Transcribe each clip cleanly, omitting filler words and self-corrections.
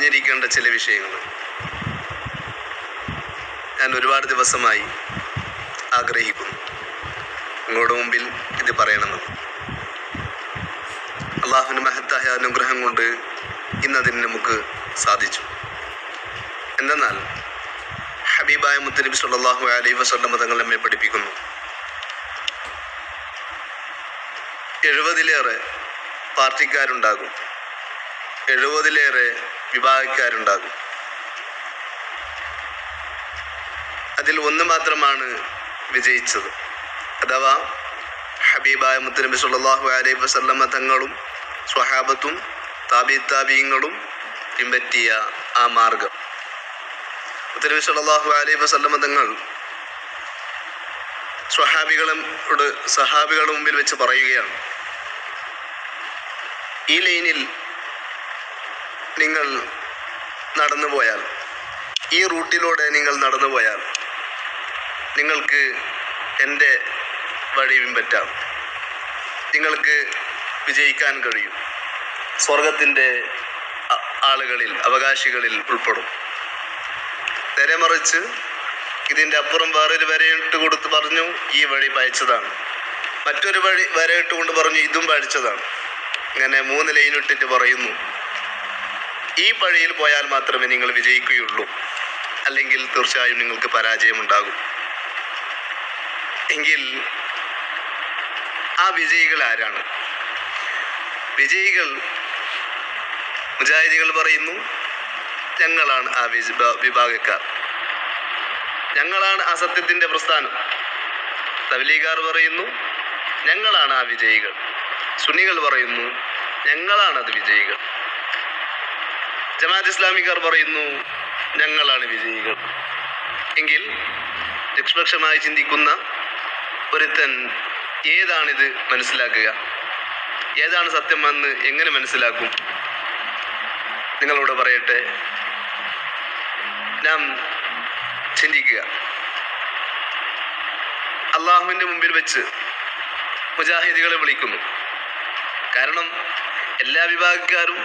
അറിഞ്ഞിരിക്കേണ്ട ചില വിഷയങ്ങൾ ഞാൻ ഒരുപാട് ദിവസമായി ആഗ്രഹിക്കുന്നു, നിങ്ങളുടെ മുമ്പിൽ ഇത് പറയണമെന്ന്. അള്ളാഹുവിൻ്റെ മഹത്തായ അനുഗ്രഹം കൊണ്ട് ഇന്നതിന് നമുക്ക് സാധിച്ചു. എന്തെന്നാൽ ഹബീബായ മുത്തുനബി സല്ലല്ലാഹു അലൈഹി വസല്ലം തങ്ങൾ നമ്മെ പഠിപ്പിക്കുന്നു, 70-ലേറെ പാർട്ടിക്കാരുണ്ടാകും, 70-ലേറെ വിഭാഗക്കാരുണ്ടാകും. അതിൽ ഒന്ന് മാത്രമാണ് വിജയിച്ചത്. അഥവാ ഹബീബായ മുത്തുനബി സല്ലല്ലാഹു അലൈഹി വസല്ലം തങ്ങളും സ്വഹാബത്തും താബിഈങ്ങളും പിൻപറ്റിയ ആ മാർഗം. മുത്തുനബി സല്ലല്ലാഹു അലൈഹി വസല്ലം തങ്ങൾ സഹാബികളുടെ മുമ്പിൽ വെച്ച് പറയുകയാണ്, ഈ ലൈനിൽ നിങ്ങൾ നടന്നു പോയാൽ, ഈ റൂട്ടിലൂടെ നിങ്ങൾ നടന്നു പോയാൽ നിങ്ങൾക്ക് എൻ്റെ വഴി പിൻപറ്റാം, നിങ്ങൾക്ക് വിജയിക്കാൻ കഴിയും, സ്വർഗത്തിൻ്റെ ആളുകളിൽ അവകാശികളിൽ ഉൾപ്പെടും. നേരെ മറിച്ച് ഇതിൻ്റെ അപ്പുറം വേറൊരു വരയിട്ട് കൊടുത്ത് പറഞ്ഞു ഈ വഴി പഴച്ചതാണ്, മറ്റൊരു വഴി വരയിട്ട് കൊണ്ട് പറഞ്ഞു ഇതും പഴച്ചതാണ്. ഇങ്ങനെ 3 ലൈൻ ഇട്ടിട്ട് പറയുന്നു, ഈ വഴിയിൽ പോയാൽ മാത്രമേ നിങ്ങൾ വിജയിക്കുകയുള്ളൂ, അല്ലെങ്കിൽ തീർച്ചയായും നിങ്ങൾക്ക് പരാജയമുണ്ടാകും. എങ്കിൽ ആ വിജയികൾ ആരാണ്? വിജയികൾ മുജാഹിദികൾ പറയുന്നു ഞങ്ങളാണ് ആ വിഭാഗക്കാർ, ഞങ്ങളാണ് ആ സത്യത്തിൻ്റെ പ്രസ്ഥാനം. തബ്ലീഗുകാർ പറയുന്നു ഞങ്ങളാണ് ആ വിജയികൾ. സുന്നികൾ പറയുന്നു ഞങ്ങളാണ് അത് വിജയികൾ. ജമാഅത്ത് ഇസ്ലാമിക്കാർ പറയുന്നു ഞങ്ങളാണ് വിജയികൾ. എങ്കിൽ നിഷ്പക്ഷമായി ചിന്തിക്കുന്ന ഒരുത്തൻ ഏതാണിത് മനസ്സിലാക്കുക? ഏതാണ് സത്യമെന്ന് എങ്ങനെ മനസ്സിലാക്കും? നിങ്ങളോട് പറയട്ടെ, നാം ചിന്തിക്കുക. അള്ളാഹുവിൻ്റെ മുമ്പിൽ വെച്ച് മുജാഹിദികളെ വിളിക്കുന്നു. കാരണം എല്ലാ വിഭാഗക്കാരും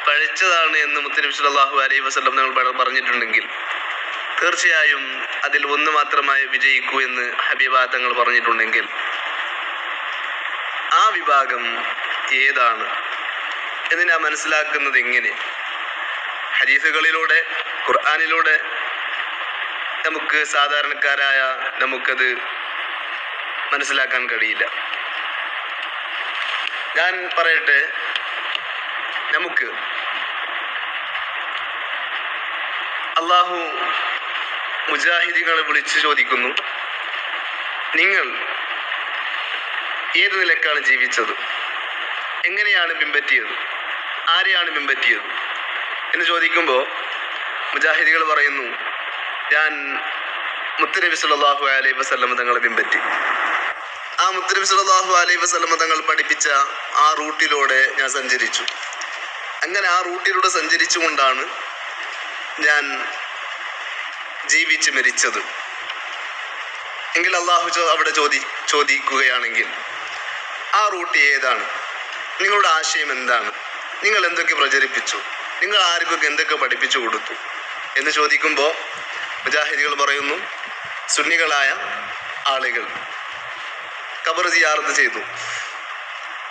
പഴച്ചതാണ് എന്ന് മുത്തുനബി സല്ലല്ലാഹു അലൈഹി വസല്ലം തങ്ങൾ പറഞ്ഞിട്ടുണ്ടെങ്കിൽ തീർച്ചയായും അതിൽ ഒന്ന് മാത്രമായി വിജയിക്കൂ എന്ന് ഹബീബാ തങ്ങൾ പറഞ്ഞിട്ടുണ്ടെങ്കിൽ ആ വിഭാഗം ഏതാണ് എന്ന് നാം മനസ്സിലാക്കുന്നത് എങ്ങനെ? ഹദീസുകളിലൂടെ, ഖുർആനിലൂടെ നമുക്ക് സാധാരണക്കാരായ നമുക്കത് മനസ്സിലാക്കാൻ കഴിയില്ല. ഞാൻ പറയട്ടെ, നമുക്ക് അള്ളാഹു മുജാഹിദികളെ വിളിച്ച് ചോദിക്കുന്നു, നിങ്ങൾ ഏത് നിലക്കാണ് ജീവിച്ചത്? എങ്ങനെയാണ് പിൻപറ്റിയത്? ആരെയാണ് പിൻപറ്റിയത് എന്ന് ചോദിക്കുമ്പോൾ മുജാഹിദികൾ പറയുന്നു, ഞാൻ മുത്തുനബി സല്ലല്ലാഹു അലൈഹി വസല്ലം തങ്ങളെ പിൻപറ്റി. ആ മുത്തുനബി സല്ലല്ലാഹു അലൈഹി വസല്ലം തങ്ങൾ പഠിപ്പിച്ച ആ റൂട്ടിലൂടെ ഞാൻ സഞ്ചരിച്ചു. അങ്ങനെ ആ റൂട്ടിലൂടെ സഞ്ചരിച്ചുകൊണ്ടാണ് ഞാൻ ജീവിച്ച് മരിച്ചത്. എങ്കിൽ അള്ളാഹു അവിടെ ചോദിക്കുകയാണെങ്കിൽ ആ റൂട്ട് ഏതാണ്? നിങ്ങളുടെ ആശയം എന്താണ്? നിങ്ങൾ എന്തൊക്കെ പ്രചരിപ്പിച്ചു? നിങ്ങൾ ആർക്കൊക്കെ എന്തൊക്കെ പഠിപ്പിച്ചു കൊടുത്തു എന്ന് ചോദിക്കുമ്പോൾ മുജാഹിദികൾ പറയുന്നു, സുന്നികളായ ആളുകൾ ഖബർ സിയാറത്ത് ചെയ്തു,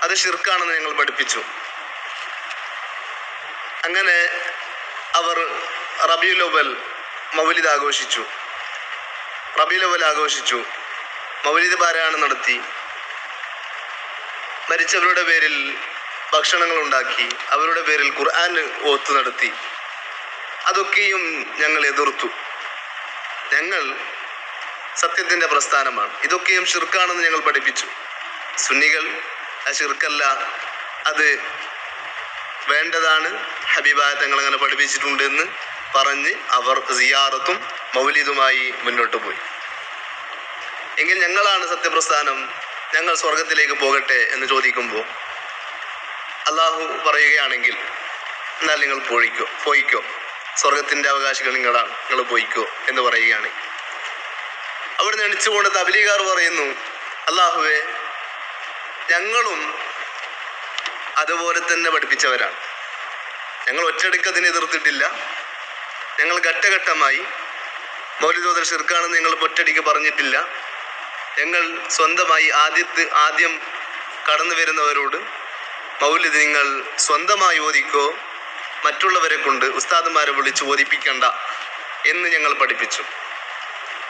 അത് ശിർക്കാണെന്ന് ഞങ്ങൾ പഠിപ്പിച്ചു. അങ്ങനെ അവർ റബീഉൽ അവ്വൽ മൗലിദ് ആഘോഷിച്ചു, മൗലിദ് പാരായണം നടത്തി, മരിച്ചവരുടെ പേരിൽ ഭക്ഷണങ്ങൾ ഉണ്ടാക്കി, അവരുടെ പേരിൽ ഖുർആൻ ഓത്ത് നടത്തി. അതൊക്കെയും ഞങ്ങൾ എതിർത്തു. ഞങ്ങൾ സത്യത്തിൻ്റെ പ്രസ്ഥാനമാണ്, ഇതൊക്കെയും ശിർക്കാണെന്ന് ഞങ്ങൾ പഠിപ്പിച്ചു. സുന്നികൾ ആ ശിർക്കല്ല, അത് വേണ്ടതാണ്, ഹബീബായ തങ്ങൾ അങ്ങനെ പഠിപ്പിച്ചിട്ടുണ്ടെന്ന് പറഞ്ഞ് അവർ സിയാറത്തും മൗലിദുമായി മുന്നോട്ട് പോയി. എങ്കിൽ ഞങ്ങളാണ് സത്യപ്രസ്ഥാനം, ഞങ്ങൾ സ്വർഗത്തിലേക്ക് പോകട്ടെ എന്ന് ചോദിക്കുമ്പോൾ അള്ളാഹു പറയുകയാണെങ്കിൽ എന്നാൽ നിങ്ങൾ പോയിക്കോ, സ്വർഗത്തിൻ്റെ അവകാശികൾ നിങ്ങളാണ്, നിങ്ങൾ പോയിക്കോ എന്ന് പറയുകയാണ്. അവിടെ എണിച്ചുകൊണ്ട് തബ്ലീഗുകാർ പറയുന്നു, അള്ളാഹുവേ ഞങ്ങളും അതുപോലെ തന്നെ പഠിപ്പിച്ചവരാണ്, ഞങ്ങൾ ഒറ്റയടിക്ക് അതിനെ എതിർത്തിട്ടില്ല. ഞങ്ങൾ ഘട്ടഘട്ടമായി മൗലിദ് ഓതൽ ശിർക്കാണെന്ന് ഞങ്ങൾ ഒറ്റയടിക്ക് പറഞ്ഞിട്ടില്ല. ഞങ്ങൾ സ്വന്തമായി ആദ്യം കടന്നു വരുന്നവരോട് മൗലിദ് നിങ്ങൾ സ്വന്തമായി ഓതിക്കോ, മറ്റുള്ളവരെ കൊണ്ട് ഉസ്താദുമാരെ വിളിച്ച് ഓതിപ്പിക്കണ്ട എന്ന് ഞങ്ങൾ പഠിപ്പിച്ചു.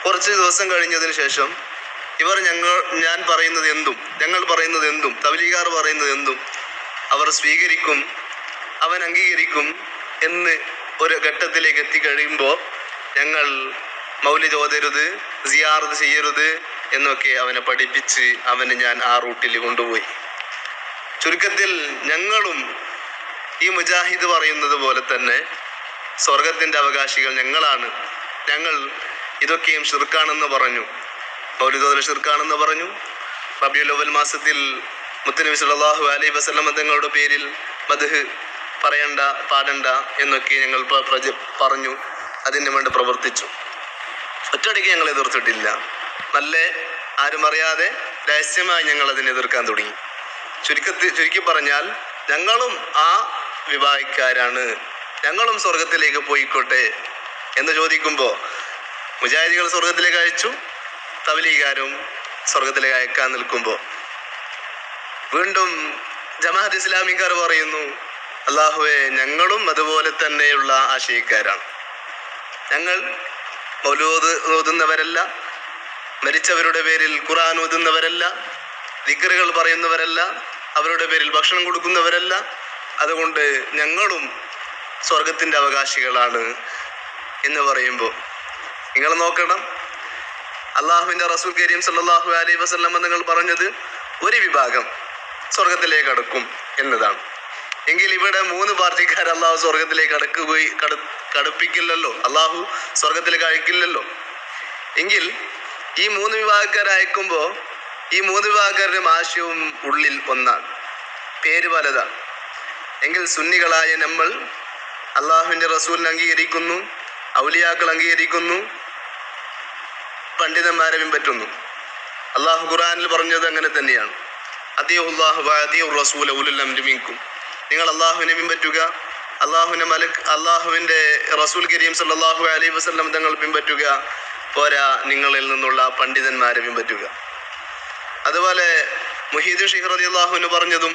കുറച്ച് ദിവസം കഴിഞ്ഞതിന് ശേഷം ഇവർ ഞാൻ പറയുന്നത് എന്തും, ഞങ്ങൾ പറയുന്നത് എന്തും, തബ്ലീഗാർ പറയുന്നത് എന്തും അവർ സ്വീകരിക്കും, അവൻ അംഗീകരിക്കും എന്ന് ഒരു ഘട്ടത്തിലേക്ക് എത്തിക്കഴിയുമ്പോൾ ഞങ്ങൾ മൗലിദ് ഓതരുത്, സിയാറത്ത് ചെയ്യരുത് എന്നൊക്കെ അവനെ പഠിപ്പിച്ച് അവനെ ഞാൻ ആ റൂട്ടിൽ കൊണ്ടുപോയി. ചുരുക്കത്തിൽ ഞങ്ങളും ഈ മുജാഹിദ് പറയുന്നത് പോലെ തന്നെ സ്വർഗത്തിൻ്റെ അവകാശികൾ ഞങ്ങളാണ്. ഞങ്ങൾ ഇതൊക്കെയും ഷിർക്കാണെന്ന് പറഞ്ഞു, മൗലിദ് ഓതൽ ഷിർക്കാണെന്ന് പറഞ്ഞു. റബീഉൽ അവ്വൽ മാസത്തിൽ മുത്തുനബി സല്ലല്ലാഹു അലൈഹി വസല്ലം തങ്ങളുടെ പേരിൽ മദ്ഹ് പറയണ്ട, പാടണ്ട എന്നൊക്കെ ഞങ്ങൾ പറഞ്ഞു. അതിന് വേണ്ടി പ്രവർത്തിച്ചു. ഒറ്റയടിക്ക് ഞങ്ങൾ എതിർത്തിട്ടില്ല. നല്ല ആരും അറിയാതെ രഹസ്യമായി ഞങ്ങൾ അതിനെ എതിർക്കാൻ തുടങ്ങി. ചുരുക്കി പറഞ്ഞാൽ ഞങ്ങളും ആ വിഭാഗക്കാരാണ്, ഞങ്ങളും സ്വർഗത്തിലേക്ക് പോയിക്കോട്ടെ എന്ന് ചോദിക്കുമ്പോൾ മുജാഹിദികൾ സ്വർഗത്തിലേക്ക് അയച്ചു, തബ്ലീഗാരും സ്വർഗത്തിലേക്ക് അയക്കാൻ നിൽക്കുമ്പോൾ വീണ്ടും ജമാഅത്ത് ഇസ്ലാമിക്കാർ പറയുന്നു, അല്ലാഹുവേ ഞങ്ങളും അതുപോലെ തന്നെയുള്ള ആശയക്കാരാണ്. ഞങ്ങൾ മൗലൂദ് ഓതുന്നവരല്ല, മരിച്ചവരുടെ പേരിൽ ഖുർആൻ ഓതുന്നവരല്ല, ദിക്റുകൾ പറയുന്നവരല്ല, അവരുടെ പേരിൽ ഭക്ഷണം കൊടുക്കുന്നവരല്ല. അതുകൊണ്ട് ഞങ്ങളും സ്വർഗത്തിൻ്റെ അവകാശികളാണ് എന്ന് പറയുമ്പോൾ നിങ്ങൾ നോക്കണം, അള്ളാഹുവിൻ്റെ റസൂൽ കരീം സല്ലല്ലാഹു അലൈഹി വസല്ലം നിങ്ങൾ പറഞ്ഞത് ഒരു വിഭാഗം സ്വർഗത്തിലേക്ക് അടക്കും എന്നതാണ്. എങ്കിൽ ഇവിടെ 3 പാർട്ടിക്കാർ അള്ളാഹു സ്വർഗത്തിലേക്ക് കടപ്പിക്കില്ലല്ലോ, അള്ളാഹു സ്വർഗത്തിലേക്ക് അയക്കില്ലല്ലോ. എങ്കിൽ ഈ 3 വിഭാഗക്കാരെ അയക്കുമ്പോൾ ഈ 3 വിഭാഗക്കാരുടെ ആശയവും ഉള്ളിൽ ഒന്നാണ്, പേര് പലതാണ്. എങ്കിൽ സുന്നികളായ നമ്മൾ അള്ളാഹുവിൻ്റെ റസൂലിനെ അംഗീകരിക്കുന്നു, ഔലിയാക്കൾ അംഗീകരിക്കുന്നു, പണ്ഡിതന്മാരെ പിൻപറ്റുന്നു. അള്ളാഹു ഖുർആനിൽ പറഞ്ഞത് അങ്ങനെ തന്നെയാണ്, അത്തിയുല്ലാഹു വഅതിയുർ റസൂല ഉലുൽ അംരി മിൻകും. നിങ്ങൾ അള്ളാഹുവിനെ പിൻപറ്റുക, അള്ളാഹുവിൻ്റെ റസൂൽ കരീം സല്ലല്ലാഹു അലൈഹി വസല്ലം തങ്ങൾ പിൻപറ്റുക, പോരാ നിങ്ങളിൽ നിന്നുള്ള പണ്ഡിതന്മാരെ പിൻപറ്റുക. അതുപോലെ മുഹീദ്ദീൻ ശൈഖ് റളിയല്ലാഹു അൻഹു പറഞ്ഞതും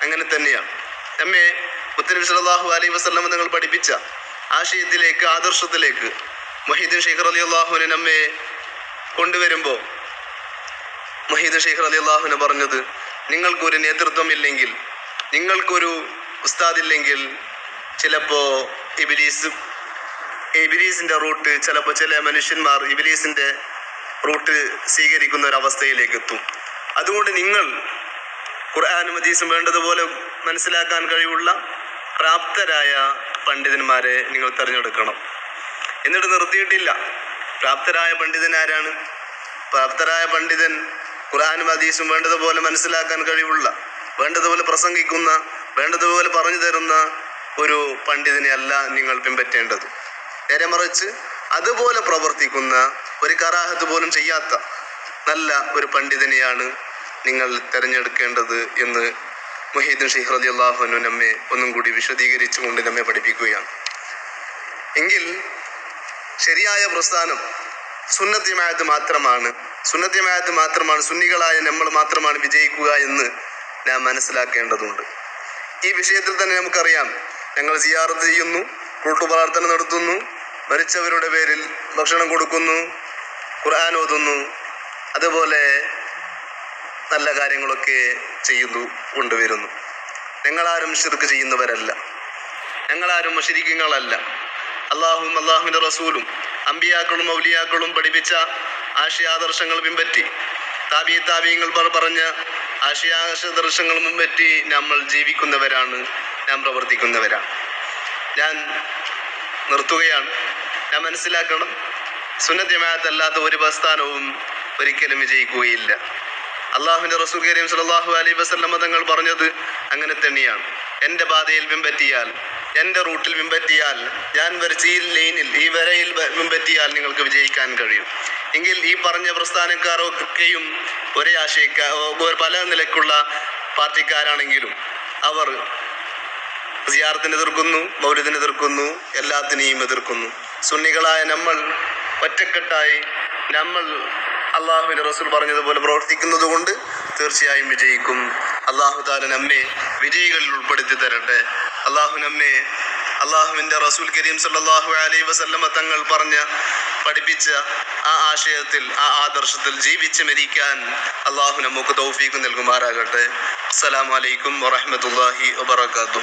അങ്ങനെ തന്നെയാണ്. നമ്മെ മുത്തുനബി സല്ലല്ലാഹു അലൈഹി വസല്ലം തങ്ങൾ പഠിപ്പിച്ച ആശയത്തിലേക്ക്, ആദർശത്തിലേക്ക് മുഹീദ്ദീൻ ശൈഖ് റളിയല്ലാഹു അൻഹു നമ്മെ കൊണ്ടുവരുമ്പോൾ മുഹീദ്ദീൻ ശൈഖ് റളിയല്ലാഹു അൻഹു പറഞ്ഞത്, നിങ്ങൾക്കൊരു നേതൃത്വം ഇല്ലെങ്കിൽ, നിങ്ങൾക്കൊരു ഉസ്താദില്ലെങ്കിൽ ചിലപ്പോൾ ഇബ്ലീസിൻ്റെ റൂട്ട്, ചിലപ്പോൾ ചില മനുഷ്യന്മാർ ഇബ്ലീസിൻ്റെ റൂട്ട് സ്വീകരിക്കുന്ന ഒരവസ്ഥയിലേക്ക് എത്തും. അതുകൊണ്ട് നിങ്ങൾ ഖുർആനും ഹദീസും വേണ്ടതുപോലെ മനസ്സിലാക്കാൻ കഴിവുള്ള പ്രാപ്തരായ പണ്ഡിതന്മാരെ നിങ്ങൾ തിരഞ്ഞെടുക്കണം. എന്നിട്ട് നിർത്തിയിട്ടില്ല. പ്രാപ്തരായ പണ്ഡിതൻ ആരാണ്? പ്രാപ്തരായ പണ്ഡിതൻ ഖുർആനും ഹദീസും വേണ്ടതുപോലെ മനസ്സിലാക്കാൻ കഴിവുള്ള, വേണ്ടതുപോലെ പ്രസംഗിക്കുന്ന, വേണ്ടതുപോലെ പറഞ്ഞു തരുന്ന ഒരു പണ്ഡിതനെ അല്ല നിങ്ങൾ പിൻപറ്റേണ്ടത്. നേരെ മറിച്ച് അതുപോലെ പ്രവർത്തിക്കുന്ന, ഒരു കറാഹത്ത് പോലും ചെയ്യാത്ത നല്ല ഒരു പണ്ഡിതനെയാണ് നിങ്ങൾ തിരഞ്ഞെടുക്കേണ്ടത് എന്ന് മുഹീദ്ദീൻ ശൈഖ് റളിയല്ലാഹു അൻഹു നമ്മെ ഒന്നും കൂടി വിശദീകരിച്ചുകൊണ്ട് നമ്മെ പഠിപ്പിക്കുകയാണ്. എങ്കിൽ ശരിയായ പ്രസ്ഥാനം സുന്നത്ത് ജമാഅത്ത് മാത്രമാണ്, സുന്നികളായ നമ്മൾ മാത്രമാണ് വിജയിക്കുക എന്ന് നാം മനസ്സിലാക്കേണ്ടതുണ്ട്. ഈ വിഷയത്തിൽ തന്നെ നമുക്കറിയാം, ഞങ്ങൾ സിയാറത്ത് ചെയ്യുന്നു, കൂട്ടുപ്രാർത്ഥന നടത്തുന്നു, മരിച്ചവരുടെ പേരിൽ ഭക്ഷണം കൊടുക്കുന്നു, ഖുർആൻ ഓതുന്നു, അതുപോലെ നല്ല കാര്യങ്ങളൊക്കെ ചെയ്യുന്നു, കൊണ്ടുവരുന്നു. ഞങ്ങളാരും ശിർക്ക് ചെയ്യുന്നവരല്ല, ഞങ്ങളാരും മുശ്രിക്കുകളല്ല. അള്ളാഹുവും അള്ളാഹുവിൻ്റെ റസൂലും അമ്പിയാക്കളും ഔലിയാക്കളും പഠിപ്പിച്ച ആശയാദർശങ്ങൾ പിൻപറ്റി, താബീങ്ങൾ പറഞ്ഞ ആശയാദർശങ്ങൾ മുൻപറ്റി നമ്മൾ ജീവിക്കുന്നവരാണ്, നാം പ്രവർത്തിക്കുന്നവരാണ്. ഞാൻ നിർത്തുകയാണ്. ഞാൻ മനസ്സിലാക്കണം, സുന്നത്ത് ജമാഅത്ത് അല്ലാത്ത ഒരു പ്രസ്ഥാനവും ഒരിക്കലും വിജയിക്കുകയില്ല. അള്ളാഹുവിൻ്റെ റസൂൽ കരീം സല്ലല്ലാഹു അലൈഹി വസല്ലം തങ്ങൾ പറഞ്ഞത് അങ്ങനെ തന്നെയാണ്. എൻ്റെ പാതയിൽ പിൻപറ്റിയാൽ, എൻ്റെ റൂട്ടിൽ പിൻപറ്റിയാൽ, ഞാൻ വരച്ച ഈ ലൈനിൽ, ഈ വരയിൽ പിൻപറ്റിയാൽ നിങ്ങൾക്ക് വിജയിക്കാൻ കഴിയും. എങ്കിൽ ഈ പറഞ്ഞ പ്രസ്ഥാനക്കാരൊക്കെയും ഒരേ പല നിലക്കുള്ള പാർട്ടിക്കാരാണെങ്കിലും അവർ സിയാറത്തിനെ എതിർക്കുന്നു, മൗലിദിനെ എതിർക്കുന്നു, എല്ലാത്തിനെയും എതിർക്കുന്നു. സുന്നികളായ നമ്മൾ ഒറ്റക്കെട്ടായി നമ്മൾ അള്ളാഹുവിൻ്റെ റസൂൽ പറഞ്ഞതുപോലെ പ്രവർത്തിക്കുന്നത് കൊണ്ട് തീർച്ചയായും വിജയിക്കും. അള്ളാഹു താല നമ്മെ വിജയികളിൽ ഉൾപ്പെടുത്തി തരട്ടെ. അള്ളാഹുവിൻ്റെ റസൂൽ കരീം സല്ലല്ലാഹു അലൈഹി വസല്ലമ തങ്ങൾ പഠിപ്പിച്ച ആ ആശയത്തിൽ, ആ ആദർശത്തിൽ ജീവിച്ച് മരിക്കാൻ അള്ളാഹു നമുക്ക് തൗഫീഖ് നൽകുമാറാകട്ടെ. അസ്സലാമു അലൈക്കും വറഹ്മത്തുള്ളാഹി വബറകാതുഹു.